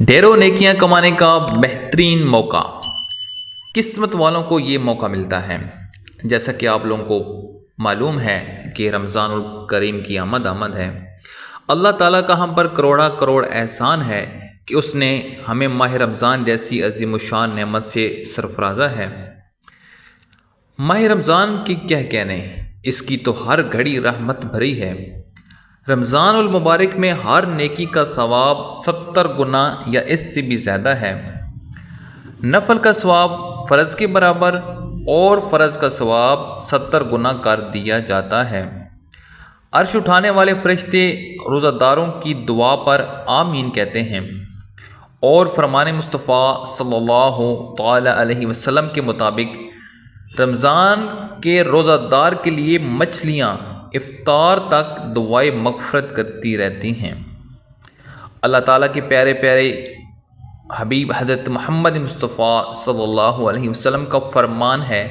ڈھیروں نیکیاں کمانے کا بہترین موقع، قسمت والوں کو یہ موقع ملتا ہے۔ جیسا کہ آپ لوگوں کو معلوم ہے کہ رمضان الکریم کی آمد ہے۔ اللہ تعالیٰ کا ہم پر کروڑا کروڑ احسان ہے کہ اس نے ہمیں ماہ رمضان جیسی عظیم الشان نعمت سے سرفرازہ ہے۔ ماہ رمضان کی کیا کہنے، اس کی تو ہر گھڑی رحمت بھری ہے۔ رمضان المبارک میں ہر نیکی کا ثواب 70 گنا یا اس سے بھی زیادہ ہے۔ نفل کا ثواب فرض کے برابر اور فرض کا ثواب 70 گنا کر دیا جاتا ہے۔ عرش اٹھانے والے فرشتے روزہ داروں کی دعا پر آمین کہتے ہیں، اور فرمان مصطفیٰ صلی اللہ تعالی علیہ وسلم کے مطابق رمضان کے روزہ دار کے لیے مچھلیاں افطار تک دعائے مغفرت کرتی رہتی ہیں۔ اللہ تعالیٰ کے پیارے پیارے حبیب حضرت محمد مصطفیٰ صلی اللہ علیہ وسلم کا فرمان ہے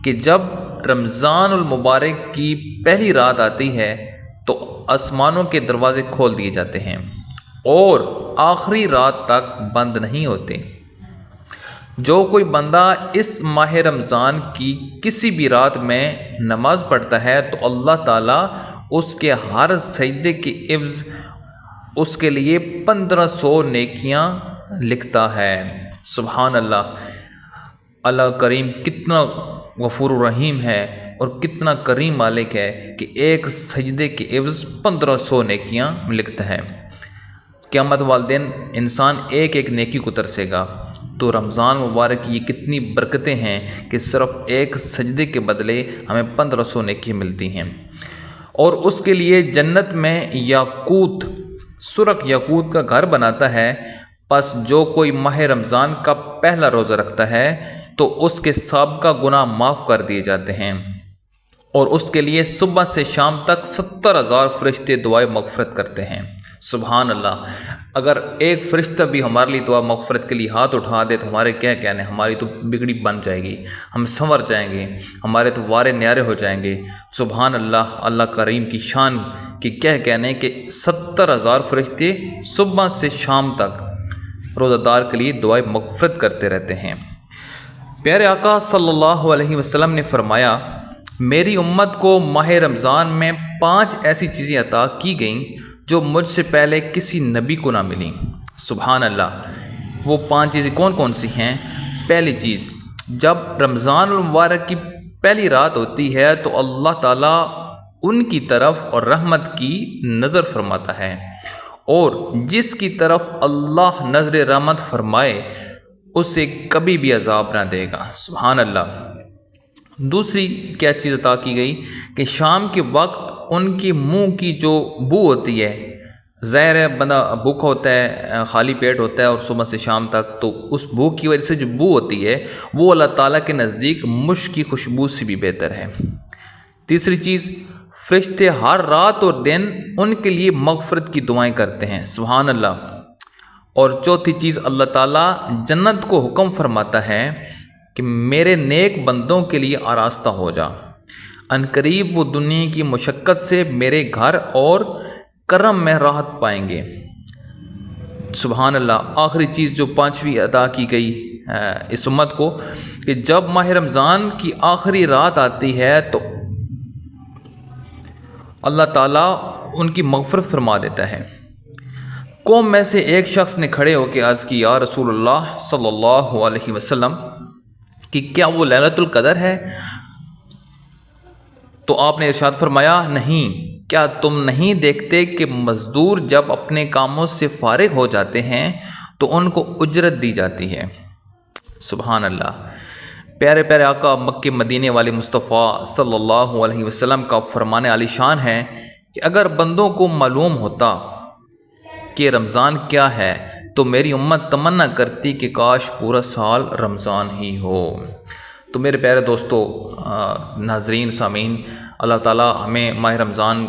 کہ جب رمضان المبارک کی پہلی رات آتی ہے تو آسمانوں کے دروازے کھول دیے جاتے ہیں اور آخری رات تک بند نہیں ہوتے۔ جو کوئی بندہ اس ماہ رمضان کی کسی بھی رات میں نماز پڑھتا ہے تو اللہ تعالیٰ اس کے ہر سجدے کے عوض اس کے لیے 1500 نیکیاں لکھتا ہے۔ سبحان اللہ! اللہ کریم کتنا غفور الرحیم ہے اور کتنا کریم مالک ہے کہ ایک سجدے کے عوض 1500 نیکیاں لکھتا ہے۔ قیامت والے دن انسان ایک ایک نیکی کو ترسے گا، تو رمضان مبارک کی یہ کتنی برکتیں ہیں کہ صرف ایک سجدے کے بدلے ہمیں 1500 نیکی ملتی ہیں۔ اور اس کے لیے جنت میں یاقوت، سرخ یاقوت کا گھر بناتا ہے۔ پس جو کوئی ماہ رمضان کا پہلا روزہ رکھتا ہے تو اس کے سابقہ گناہ معاف کر دیے جاتے ہیں، اور اس کے لیے صبح سے شام تک 70,000 فرشتے دعائے مغفرت کرتے ہیں۔ سبحان اللہ! اگر ایک فرشتہ بھی ہمارے لیے دعا مغفرت کے لیے ہاتھ اٹھا دے تو ہمارے کیا کہنے، ہماری تو بگڑی بن جائے گی، ہم سنور جائیں گے، ہمارے تو وارے نیارے ہو جائیں گے۔ سبحان اللہ! اللہ کریم کی شان کہ کیا کہنے کہ 70,000 فرشتے صبح سے شام تک روزہ دار کے لیے دعائے مغفرت کرتے رہتے ہیں۔ پیارے آقا صلی اللہ علیہ وسلم نے فرمایا، میری امت کو ماہ رمضان میں 5 ایسی چیزیں عطا کی گئیں جو مجھ سے پہلے کسی نبی کو نہ ملیں۔ سبحان اللہ! وہ 5 چیزیں کون کون سی ہیں؟ پہلی چیز، جب رمضان المبارک کی پہلی رات ہوتی ہے تو اللہ تعالیٰ ان کی طرف اور رحمت کی نظر فرماتا ہے، اور جس کی طرف اللہ نظر رحمت فرمائے اسے کبھی بھی عذاب نہ دے گا۔ سبحان اللہ! دوسری کیا چیز عطا کی گئی کہ شام کے وقت ان کی منہ کی جو بو ہوتی ہے، ظاہر ہے بندہ بھوکا ہوتا ہے، خالی پیٹ ہوتا ہے اور صبح سے شام تک، تو اس بو کی وجہ سے جو بو ہوتی ہے وہ اللہ تعالیٰ کے نزدیک مشک کی خوشبو سے بھی بہتر ہے۔ تیسری چیز، فرشتے ہر رات اور دن ان کے لیے مغفرت کی دعائیں کرتے ہیں۔ سبحان اللہ! اور چوتھی چیز، اللہ تعالیٰ جنت کو حکم فرماتا ہے کہ میرے نیک بندوں کے لیے آراستہ ہو جا، عنقریب وہ دنیا کی مشقت سے میرے گھر اور کرم میں راحت پائیں گے۔ سبحان اللہ! آخری چیز جو 5ویں عطا کی گئی اس امت کو کہ جب ماہ رمضان کی آخری رات آتی ہے تو اللہ تعالیٰ ان کی مغفرت فرما دیتا ہے۔ قوم میں سے ایک شخص نے کھڑے ہو کے عرض کی، یا رسول اللہ صلی اللہ علیہ وسلم کہ کیا وہ لیلۃ القدر ہے؟ تو آپ نے ارشاد فرمایا، نہیں، کیا تم نہیں دیکھتے کہ مزدور جب اپنے کاموں سے فارغ ہو جاتے ہیں تو ان کو اجرت دی جاتی ہے۔ سبحان اللہ! پیارے پیارے آقا مکہ مدینے والے مصطفیٰ صلی اللہ علیہ وسلم کا فرمان عالی شان ہے کہ اگر بندوں کو معلوم ہوتا کہ رمضان کیا ہے تو میری امت تمنا کرتی کہ کاش پورا سال رمضان ہی ہو۔ تو میرے پیارے دوستو، ناظرین، سامعین، اللہ تعالیٰ ہمیں ماہ رمضان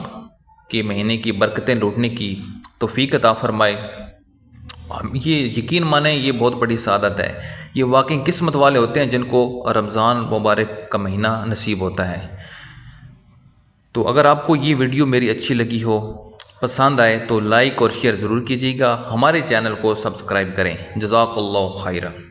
کے مہینے کی برکتیں لوٹنے کی توفیق عطا فرمائے۔ یہ یقین مانیں، یہ بہت بڑی سعادت ہے۔ یہ واقعی قسمت والے ہوتے ہیں جن کو رمضان مبارک کا مہینہ نصیب ہوتا ہے۔ تو اگر آپ کو یہ ویڈیو میری اچھی لگی ہو پسند آئے تو لائک اور شیئر ضرور کیجیے گا، ہمارے چینل کو سبسکرائب کریں۔ جزاک اللہ خیرہ۔